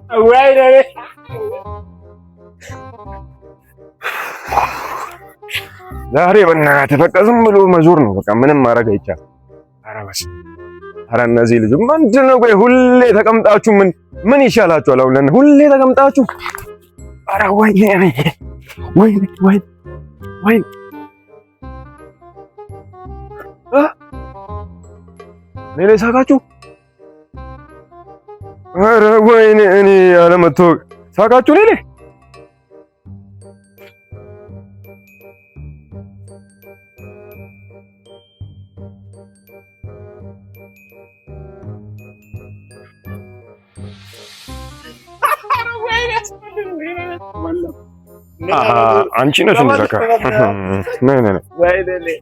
ወይኔ ዛሬ በእናትህ በቃ ዝም ብሎ መዞር ነው። በቃ ምንም ማድረግ አይቻልም። ኧረ በስመ አብ! ኧረ እነዚህ ልጅ ምንድን ነው? ቆይ ሁሌ ተቀምጣችሁ ምን ይሻላችኋል? አሁን ሁሌ ተቀምጣችሁ ኧረ ወይኔ ወይኔ ወይኔ ወይኔ እኔ ላይ ሳቃችሁ? ኧረ ወይኔ እኔ አለመታወቅ ሳቃችሁ እኔ ላይ አንቺ ነሽ እንደካ ነይ ነይ ነይ